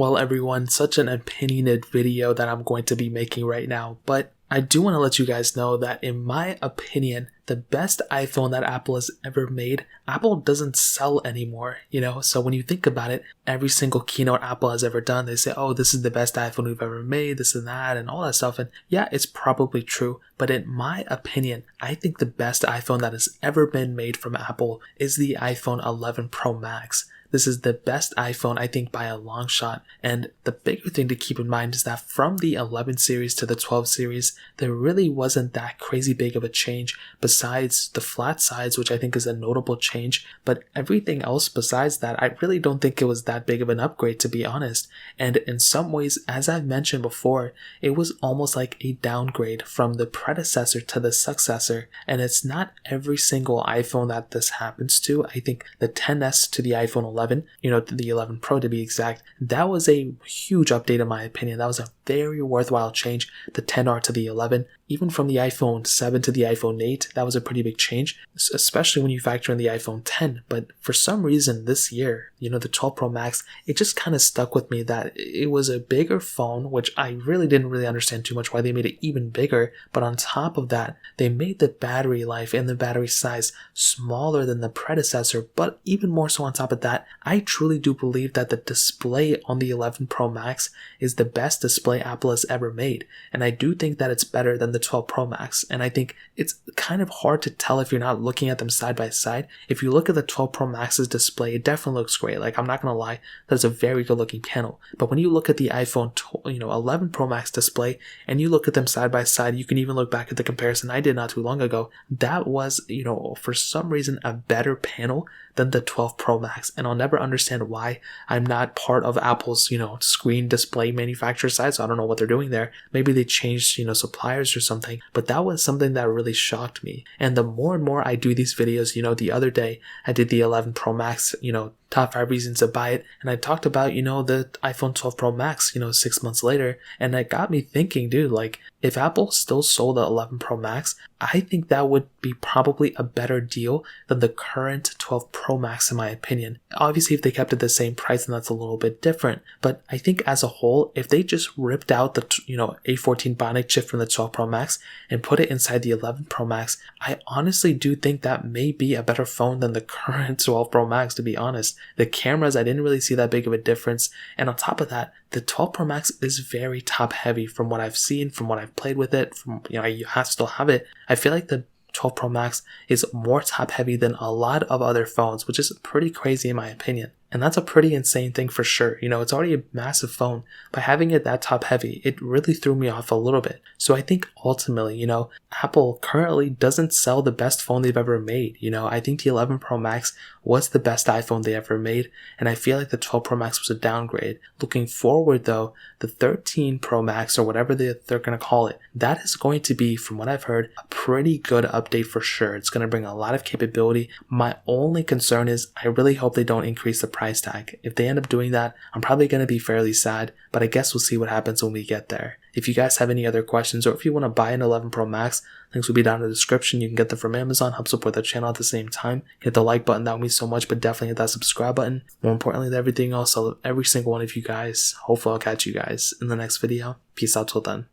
Well, everyone, such an opinionated video that I'm going to be making right now, but I do want to let you guys know that in my opinion, the best iPhone that Apple has ever made, Apple doesn't sell anymore, So when you think about it, every single keynote Apple has ever done, they say, oh, this is the best iPhone we've ever made, this and that, and all that stuff. And yeah, it's probably true. But in my opinion, I think the best iPhone that has ever been made from Apple is the iPhone 11 Pro Max. This is the best iPhone, I think, by a long shot. And the bigger thing to keep in mind is that from the 11 series to the 12 series, there really wasn't that crazy big of a change besides the flat sides, which I think is a notable change. But everything else besides that, I really don't think it was that big of an upgrade, to be honest. And in some ways, as I've mentioned before, it was almost like a downgrade from the predecessor to the successor. And it's not every single iPhone that this happens to. I think the XS to the iPhone 11, to the 11 Pro to be exact, that was a huge update in my opinion. That was a very worthwhile change. The XR to the 11, even from the iPhone 7 to the iPhone 8, that was a pretty big change, especially when you factor in the iPhone 10. But for some reason this year, the 12 Pro Max, it just kind of stuck with me that it was a bigger phone, which I really didn't really understand too much why they made it even bigger. But on top of that, they made the battery life and the battery size smaller than the predecessor. But even more so on top of that, I truly do believe that the display on the 11 Pro Max is the best display Apple has ever made. And I do think that it's better than the 12 Pro Max. And I think it's kind of hard to tell if you're not looking at them side by side. If you look at the 12 Pro Max's display, it definitely looks great. Like, I'm not going to lie, that's a very good looking panel. But when you look at the iPhone 11 Pro Max display and you look at them side by side, you can even look back at the comparison I did not too long ago. That was, for some reason, a better panel than the 12 Pro Max. And I'll never understand why. I'm not part of Apple's, screen display manufacturer side, so I don't know what they're doing there. Maybe they changed, suppliers or something, but that was something that really shocked me. And the more and more I do these videos, the other day I did the 11 Pro Max, top 5 reasons to buy it. And I talked about, the iPhone 12 Pro Max, 6 months later. And it got me thinking, dude, like, if Apple still sold the 11 Pro Max, I think that would be probably a better deal than the current 12 Pro Max in my opinion. Obviously, if they kept it the same price, then that's a little bit different. But I think as a whole, if they just ripped out the, A14 Bionic chip from the 12 Pro Max and put it inside the 11 Pro Max, I honestly do think that may be a better phone than the current 12 Pro Max, to be honest. The cameras, I didn't really see that big of a difference. And on top of that, the 12 Pro Max is very top heavy from what I've seen, from what I've played with it, from, I still have it. I feel like the 12 Pro Max is more top heavy than a lot of other phones, which is pretty crazy in my opinion. And that's a pretty insane thing for sure. It's already a massive phone. By having it that top heavy, it really threw me off a little bit. So I think ultimately, Apple currently doesn't sell the best phone they've ever made. I think the 11 Pro Max was the best iPhone they ever made. And I feel like the 12 Pro Max was a downgrade. Looking forward though, the 13 Pro Max or whatever they're going to call it, that is going to be, from what I've heard, a pretty good update for sure. It's going to bring a lot of capability. My only concern is I really hope they don't increase the price tag. If they end up doing that, I'm probably going to be fairly sad, but I guess we'll see what happens when we get there. If you guys have any other questions or if you want to buy an 11 Pro Max, links will be down in the description. You can get them from Amazon, help support the channel at the same time. Hit the like button, that would mean so much, but definitely hit that subscribe button. More importantly than everything else, I love every single one of you guys. Hopefully I'll catch you guys in the next video. Peace out till then.